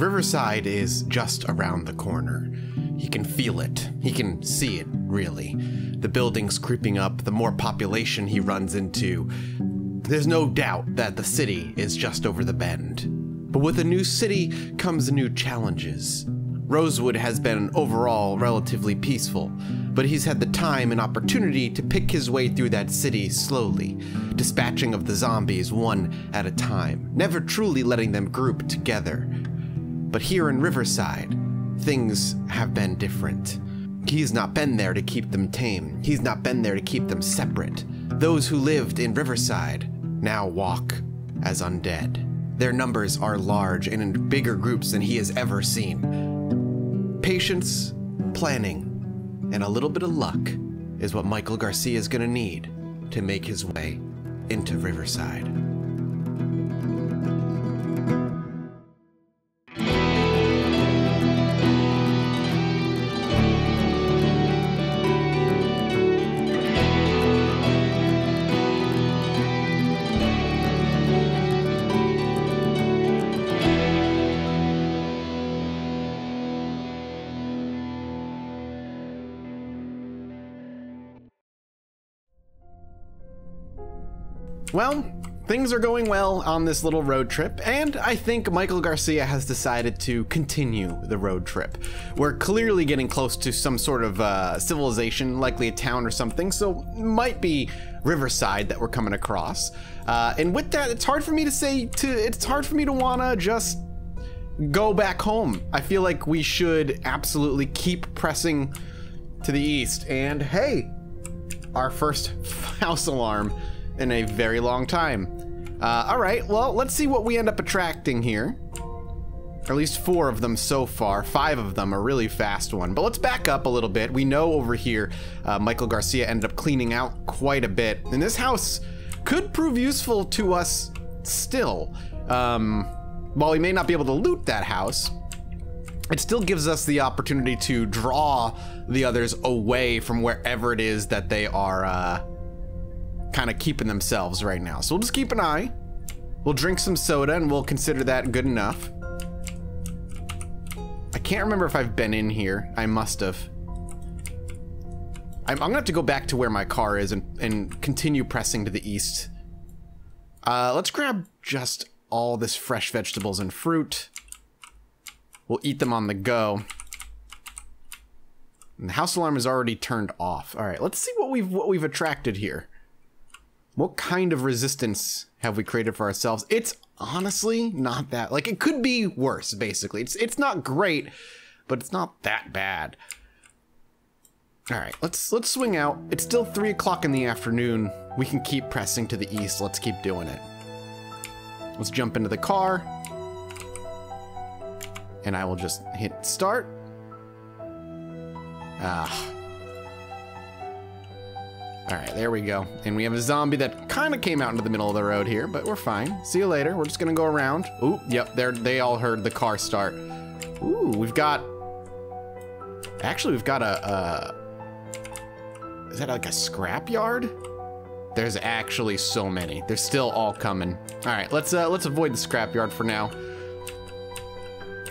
Riverside is just around the corner. He can feel it. He can see it, really. The buildings creeping up, the more population he runs into. There's no doubt that the city is just over the bend. But with a new city comes new challenges. Rosewood has been overall relatively peaceful, but he's had the time and opportunity to pick his way through that city slowly, dispatching of the zombies one at a time, never truly letting them group together. But here in Riverside, things have been different. He's not been there to keep them tame. He's not been there to keep them separate. Those who lived in Riverside now walk as undead. Their numbers are large and in bigger groups than he has ever seen. Patience, planning, and a little bit of luck is what Michael Garcia is gonna need to make his way into Riverside. Well, things are going well on this little road trip, and I think Michael Garcia has decided to continue the road trip. We're clearly getting close to some sort of civilization, likely a town or something, so might be Riverside that we're coming across. And with that, it's hard for me to wanna just go back home. I feel like we should absolutely keep pressing to the east. And hey, our first house alarm in a very long time. All right, well, let's see what we end up attracting here. Or at least 4 of them so far. 5 of them, a really fast one. But let's back up a little bit. We know over here, Michael Garcia ended up cleaning out quite a bit. And this house could prove useful to us still. While we may not be able to loot that house, it still gives us the opportunity to draw the others away from wherever it is that they are, kind of keeping themselves right now. So we'll just keep an eye. We'll drink some soda and we'll consider that good enough. I can't remember if I've been in here. I must have. I'm gonna have to go back to where my car is and continue pressing to the east. Let's grab just all this fresh vegetables and fruit. We'll eat them on the go. And the house alarm is already turned off. All right, let's see what we've attracted here. What kind of resistance have we created for ourselves? It's honestly not that, like, it could be worse, basically. It's not great, but it's not that bad. All right, let's swing out. It's still 3 o'clock in the afternoon. We can keep pressing to the east. Let's keep doing it. Let's jump into the car. And I will just hit start. All right, there we go. And we have a zombie that kind of came out into the middle of the road here, but we're fine. See you later. We're just gonna go around. Ooh, yep, they all heard the car start. Ooh, we've got a, is that like a scrap yard? There's actually so many. They're still all coming. All right, let's avoid the scrap yard for now.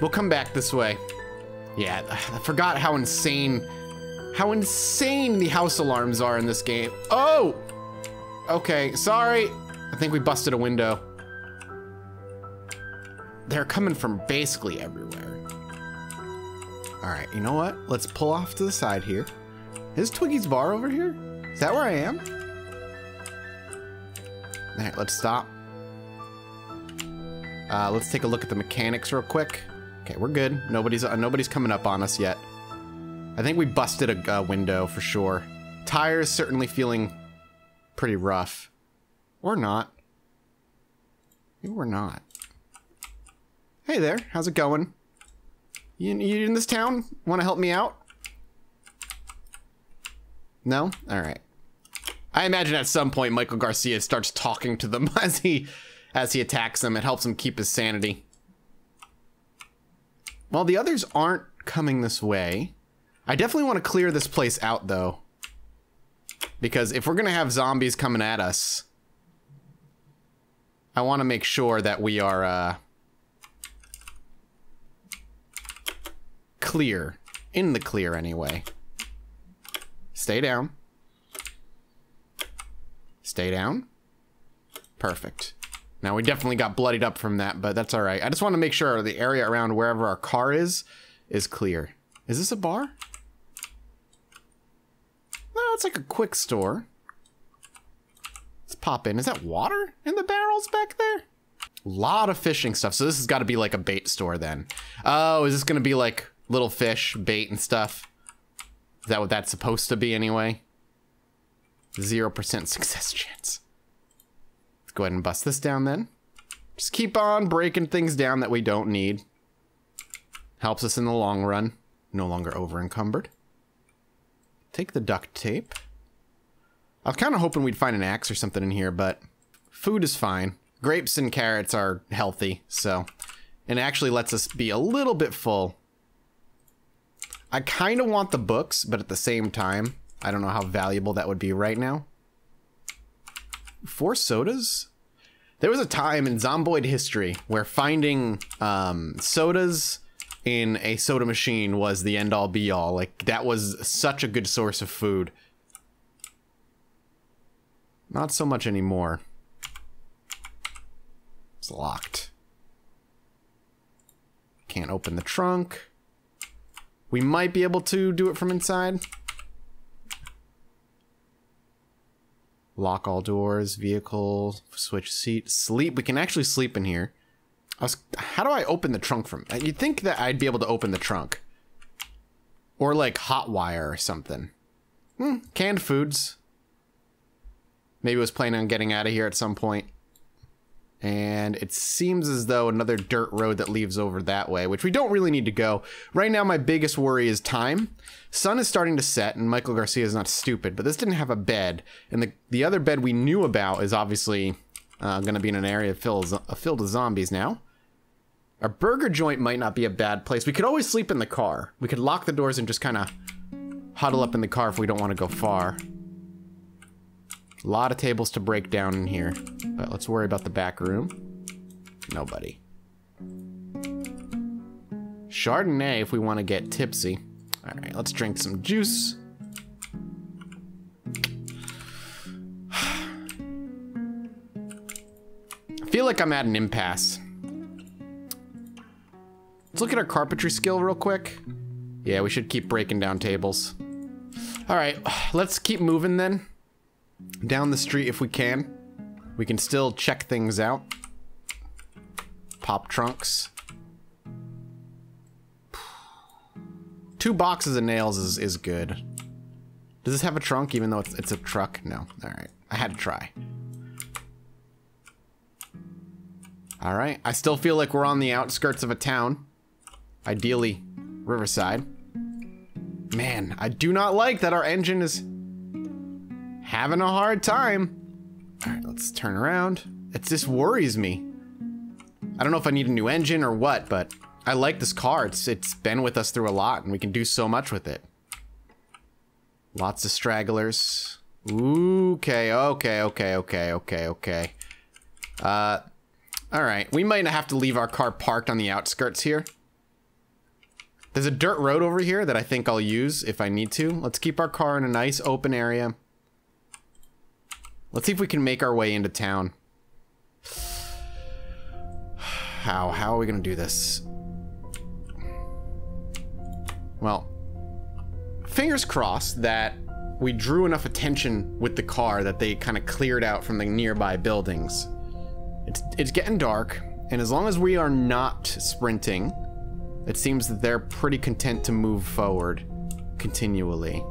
We'll come back this way. Yeah, I forgot how insane the house alarms are in this game. Oh! Okay, sorry. I think we busted a window. They're coming from basically everywhere. All right, you know what? Let's pull off to the side here. Is Twiggy's bar over here? Is that where I am? All right, let's stop. Let's take a look at the mechanics real quick. Okay, we're good. Nobody's coming up on us yet. I think we busted a window for sure. Tires certainly feeling pretty rough. Or not. Maybe we're not. Hey there, how's it going? You in this town? Want to help me out? No? All right. I imagine at some point Michael Garcia starts talking to them as he attacks them. It helps him keep his sanity. Well, the others aren't coming this way. I definitely want to clear this place out, though. Because if we're going to have zombies coming at us, I want to make sure that we are clear. In the clear, anyway. Stay down. Stay down. Perfect. Now, we definitely got bloodied up from that, but that's all right. I just want to make sure the area around wherever our car is clear. Is this a bar? No, it's like a quick store. Let's pop in. Is that water in the barrels back there? A lot of fishing stuff. So this has got to be like a bait store then. Oh, is this going to be like little fish, bait and stuff? Is that what that's supposed to be anyway? 0% success chance. Let's go ahead and bust this down then. Just keep on breaking things down that we don't need. Helps us in the long run. No longer over encumbered. Take the duct tape. I was kind of hoping we'd find an axe or something in here, but food is fine. Grapes and carrots are healthy, so. And it actually lets us be a little bit full. I kind of want the books, but at the same time, I don't know how valuable that would be right now. 4 sodas? There was a time in Zomboid history where finding sodas in a soda machine was the end-all be-all. Like, that was such a good source of food. Not so much anymore. It's locked. Can't open the trunk. We might be able to do it from inside. Lock all doors, vehicle, switch seat, sleep. We can actually sleep in here. How do I open the trunk from? You'd think that I'd be able to open the trunk. Or like hot wire or something. Canned foods. Maybe was planning on getting out of here at some point. And it seems as though another dirt road that leads over that way, which we don't really need to go. Right now, my biggest worry is time. Sun is starting to set, and Michael Garcia is not stupid, but this didn't have a bed. And the other bed we knew about is obviously going to be in an area filled with zombies now. Our burger joint might not be a bad place. We could always sleep in the car. We could lock the doors and just kind of huddle up in the car if we don't want to go far. A lot of tables to break down in here, but let's worry about the back room. Nobody. Chardonnay if we want to get tipsy. All right, let's drink some juice. I feel like I'm at an impasse. Let's look at our carpentry skill real quick. Yeah, we should keep breaking down tables. All right, let's keep moving then. Down the street if we can. We can still check things out. Pop trunks. 2 boxes of nails is good. Does this have a trunk even though it's a truck? No. Alright. I had to try. Alright. I still feel like we're on the outskirts of a town. Ideally, Riverside. Man, I do not like that our engine is having a hard time. All right, let's turn around. It just worries me. I don't know if I need a new engine or what, but I like this car. It's been with us through a lot, and we can do so much with it. Lots of stragglers. Okay. All right, we might have to leave our car parked on the outskirts here. There's a dirt road over here that I think I'll use if I need to. Let's keep our car in a nice open area. Let's see if we can make our way into town. How are we gonna do this? Well, fingers crossed that we drew enough attention with the car that they kind of cleared out from the nearby buildings. It's getting dark, and as long as we are not sprinting, it seems that they're pretty content to move forward continually.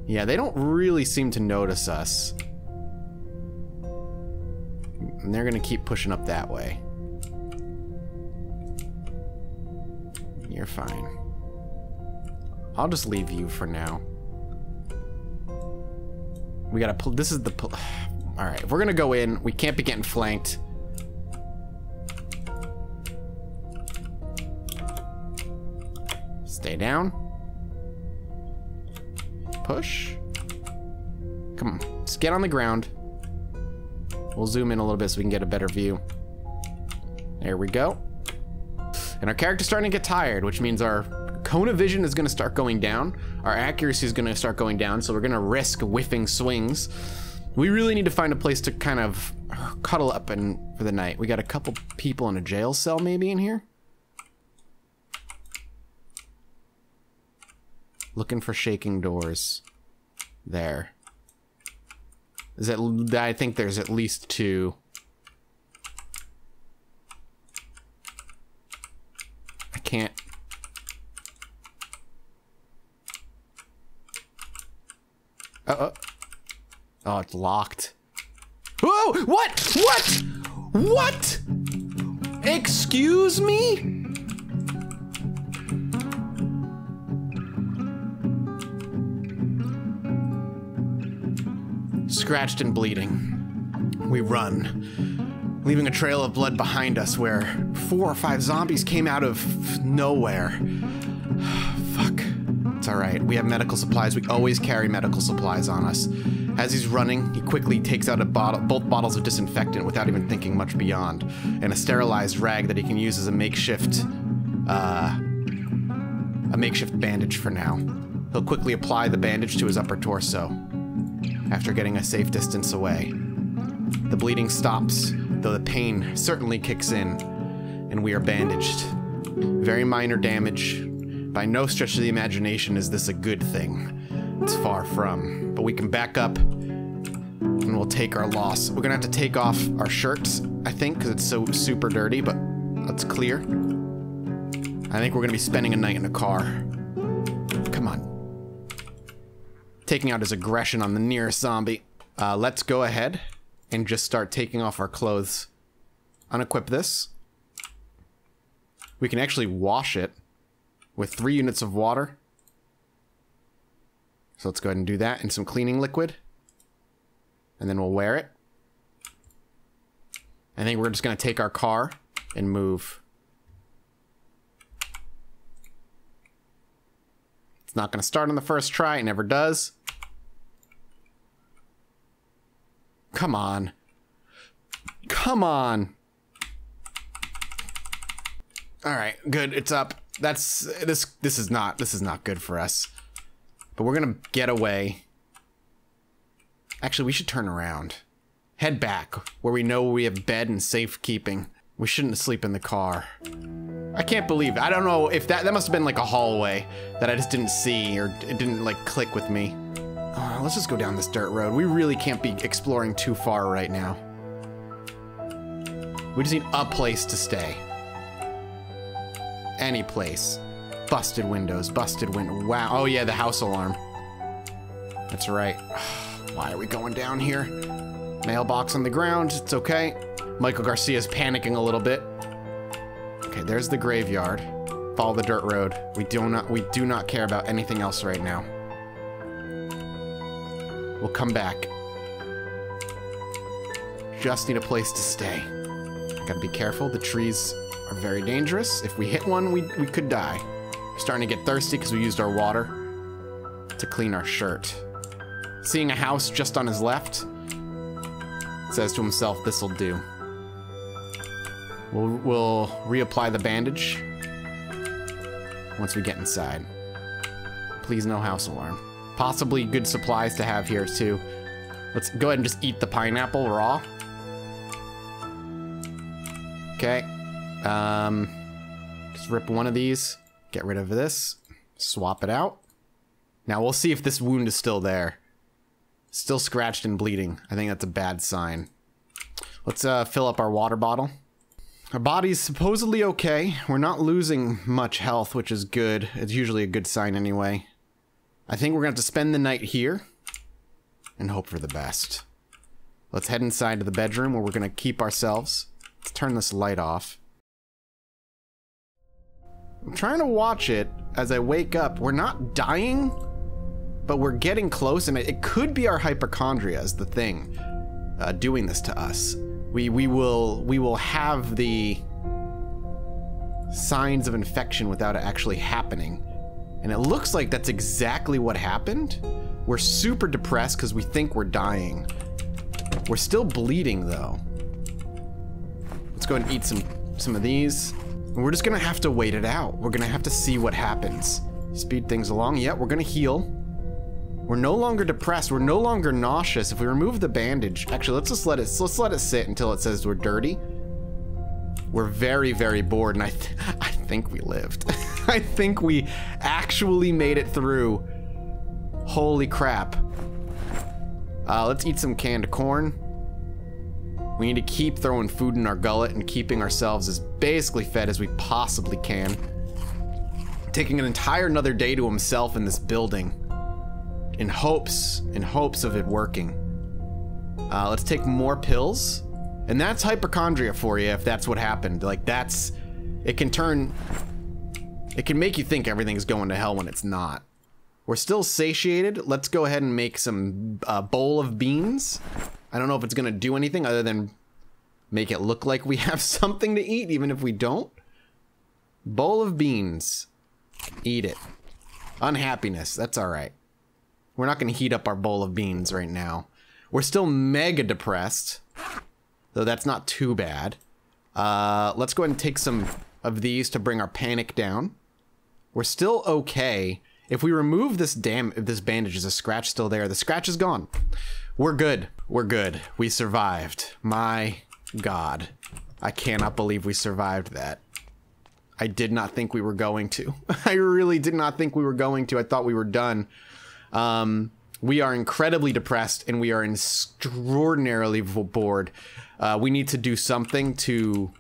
Yeah, they don't really seem to notice us. And they're gonna keep pushing up that way. You're fine. I'll just leave you for now. We gotta pull, this is the, all right, if we're gonna go in, we can't be getting flanked. Stay down. Push. Come on, just get on the ground. We'll zoom in a little bit so we can get a better view. There we go. And our character's starting to get tired, which means our cone of vision is gonna start going down. Our accuracy is gonna start going down, so we're gonna risk whiffing swings. We really need to find a place to kind of cuddle up and for the night. We got a couple people in a jail cell maybe in here. Looking for shaking doors. There. I think there's at least 2. I can't. Oh, it's locked. Whoa! What? What? What? Excuse me? Scratched and bleeding. We run, leaving a trail of blood behind us where 4 or 5 zombies came out of nowhere. Fuck. It's alright. We have medical supplies. We always carry medical supplies on us. As he's running, he quickly takes out both bottles of disinfectant without even thinking much beyond, and a sterilized rag that he can use as a makeshift bandage for now. He'll quickly apply the bandage to his upper torso. After getting a safe distance away, the bleeding stops, though the pain certainly kicks in, and we are bandaged. Very minor damage. By no stretch of the imagination is this a good thing. It's far from. But we can back up, and we'll take our loss. We're gonna have to take off our shirts, I think, because it's so super dirty, but that's clear. I think we're gonna be spending a night in a car. Come on. Taking out his aggression on the nearest zombie. Let's go ahead and just start taking off our clothes. Unequip this. We can actually wash it with 3 units of water. So let's go ahead and do that, and some cleaning liquid. And then we'll wear it. I think we're just gonna take our car and move. It's not gonna start on the first try, it never does. Come on. Come on. All right, good, it's up. This is not good for us. But we're gonna get away. Actually, we should turn around. Head back, where we know we have bed and safekeeping. We shouldn't sleep in the car. I can't believe it. I don't know if that must have been like a hallway that I just didn't see, or it didn't like click with me. Let's just go down this dirt road. We really can't be exploring too far right now. We just need a place to stay. Any place. Busted windows, busted window. Wow. Oh yeah, the house alarm. That's right. Why are we going down here? Mailbox on the ground. It's okay. Michael Garcia's panicking a little bit. Okay, there's the graveyard. Follow the dirt road. We do not care about anything else right now. We'll come back. Just need a place to stay. Gotta be careful. The trees are very dangerous. If we hit one, we could die. We're starting to get thirsty because we used our water to clean our shirt. Seeing a house just on his left, says to himself, this'll do. We'll reapply the bandage once we get inside. Please no house alarm. Possibly good supplies to have here too. Let's go ahead and just eat the pineapple raw. Okay. Just rip one of these. Get rid of this. Swap it out. Now we'll see if this wound is still there. Still scratched and bleeding. I think that's a bad sign. Let's fill up our water bottle. Our body's supposedly okay. We're not losing much health, which is good. It's usually a good sign anyway. I think we're gonna have to spend the night here and hope for the best. Let's head inside to the bedroom where we're gonna keep ourselves. Let's turn this light off. I'm trying to watch it as I wake up. We're not dying, but we're getting close, and it could be our hypochondria is the thing doing this to us. We will have the signs of infection without it actually happening. And it looks like that's exactly what happened. We're super depressed because we think we're dying. We're still bleeding though. Let's go ahead and eat some of these. We're just gonna have to wait it out. We're gonna have to see what happens. Speed things along. Yeah, we're gonna heal. We're no longer depressed. We're no longer nauseous. If we remove the bandage, actually, let's let it sit until it says we're dirty. We're very, very bored, and I think we lived. I think we actually made it through. Holy crap. Let's eat some canned corn. We need to keep throwing food in our gullet and keeping ourselves as basically fed as we possibly can. Taking an entire another day to himself in this building. In hopes of it working. Let's take more pills. And that's hypochondria for you if that's what happened. Like it can make you think everything's going to hell when it's not. We're still satiated. Let's go ahead and make some bowl of beans. I don't know if it's gonna do anything other than make it look like we have something to eat, even if we don't. Bowl of beans. Eat it. Unhappiness, that's all right. We're not gonna heat up our bowl of beans right now. We're still mega depressed, though that's not too bad. Let's go ahead and take some of these to bring our panic down. We're still okay. If we remove this bandage, is a scratch still there? The scratch is gone. We're good. We're good. We survived. My God. I cannot believe we survived that. I did not think we were going to. I really did not think we were going to. I thought we were done. We are incredibly depressed and we are extraordinarily bored. We need to do something to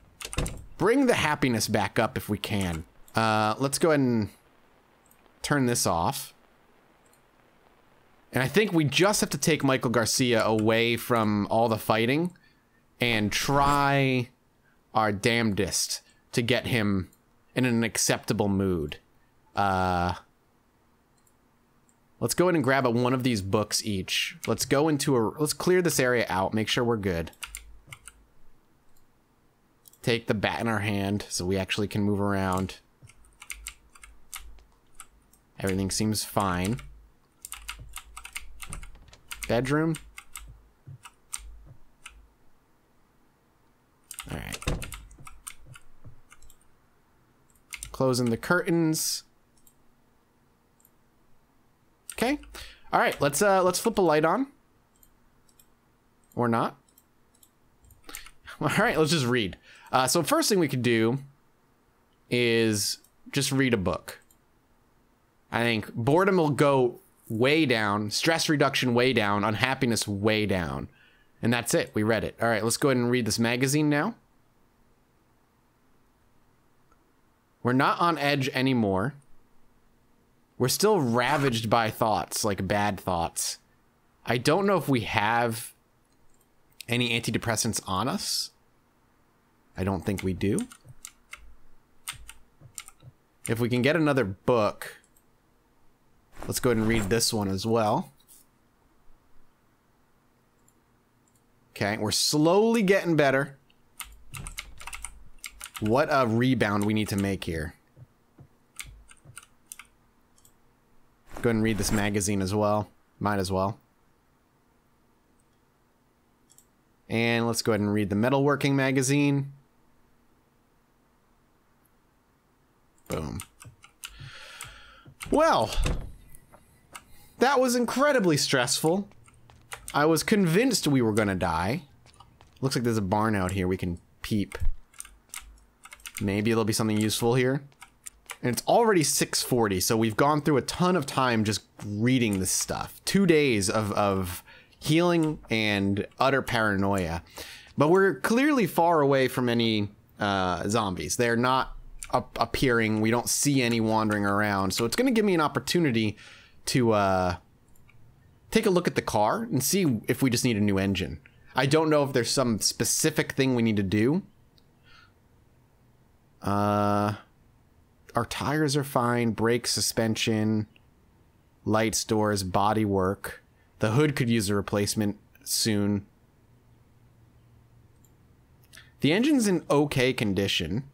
bring the happiness back up if we can. Let's go ahead and turn this off. And I think we just have to take Michael Garcia away from all the fighting and try our damnedest to get him in an acceptable mood. Let's go ahead and grab one of these books each. Let's clear this area out, make sure we're good. Take the bat in our hand so we actually can move around. Everything seems fine. Bedroom. All right. Closing the curtains. Okay. All right. Let's flip a light on. Or not. All right. Let's just read. So first thing we could do is just read a book. I think boredom will go way down, stress reduction way down, unhappiness way down. And that's it. We read it. All right, let's go ahead and read this magazine now. We're not on edge anymore. We're still ravaged by thoughts, like bad thoughts. I don't know if we have any antidepressants on us. I don't think we do. If we can get another book, let's go ahead and read this one as well. Okay, we're slowly getting better. What a rebound we need to make here. Go ahead and read this magazine as well. Might as well. And let's go ahead and read the metalworking magazine. Boom. Well, that was incredibly stressful. I was convinced we were gonna die. Looks like there's a barn out here we can peep. Maybe there'll be something useful here. And it's already 6:40, so we've gone through a ton of time just reading this stuff. 2 days of healing and utter paranoia. But we're clearly far away from any zombies. They're not appearing. We don't see any wandering around. So it's going to give me an opportunity to take a look at the car and see if we just need a new engine. I don't know if there's some specific thing we need to do. Our tires are fine. Brakes, suspension, lights, doors, body work. The hood could use a replacement soon. The engine's in okay condition.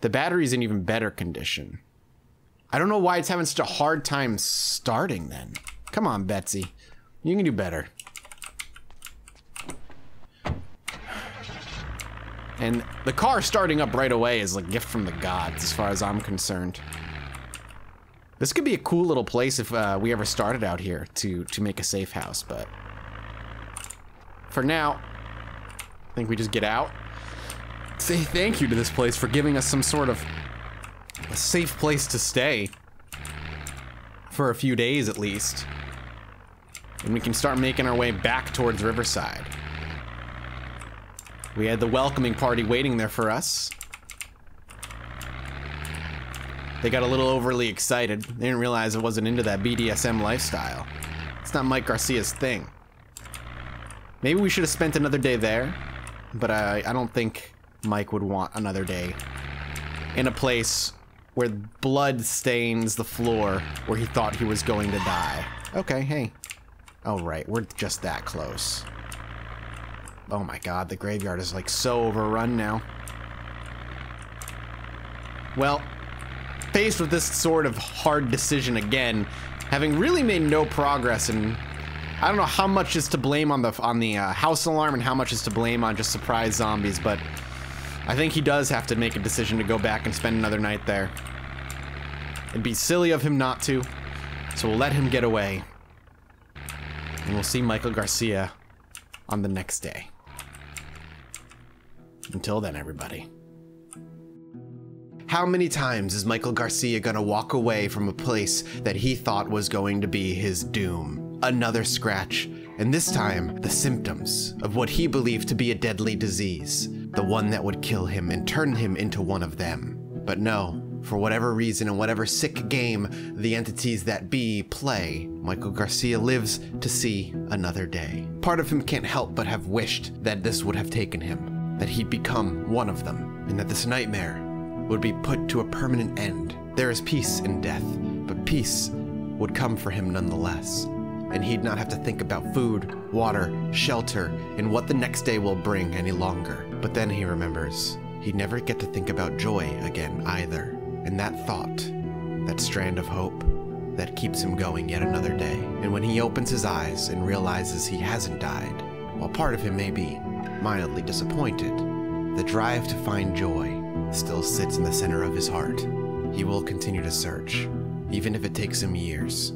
The battery's in even better condition. I don't know why it's having such a hard time starting then. Come on, Betsy. You can do better. And the car starting up right away is like a gift from the gods, as far as I'm concerned. This could be a cool little place if we ever started out here to make a safe house, but for now, I think we just get out. Say thank you to this place for giving us some sort of a safe place to stay. For a few days at least. And we can start making our way back towards Riverside. We had the welcoming party waiting there for us. They got a little overly excited. They didn't realize it wasn't into that BDSM lifestyle. It's not Mike Garcia's thing. Maybe we should have spent another day there, but I don't think Mike would want another day in a place where blood stains the floor where he thought he was going to die. Okay, hey. Oh, right, we're just that close. Oh my god, the graveyard is like so overrun now. Well, faced with this sort of hard decision again, having really made no progress, and I don't know how much is to blame on the house alarm and how much is to blame on just surprise zombies, but I think he does have to make a decision to go back and spend another night there. It'd be silly of him not to, so we'll let him get away. And we'll see Michael Garcia on the next day. Until then, everybody. How many times is Michael Garcia gonna walk away from a place that he thought was going to be his doom? Another scratch, and this time, the symptoms of what he believed to be a deadly disease. The one that would kill him and turn him into one of them. But no, for whatever reason and whatever sick game the entities that be play, Michael Garcia lives to see another day. Part of him can't help but have wished that this would have taken him. That he'd become one of them, and that this nightmare would be put to a permanent end. There is peace in death, but peace would come for him nonetheless. And he'd not have to think about food, water, shelter, and what the next day will bring any longer. But then he remembers, he'd never get to think about joy again either. And that thought, that strand of hope, that keeps him going yet another day. And when he opens his eyes and realizes he hasn't died, while part of him may be mildly disappointed, the drive to find joy still sits in the center of his heart. He will continue to search, even if it takes him years.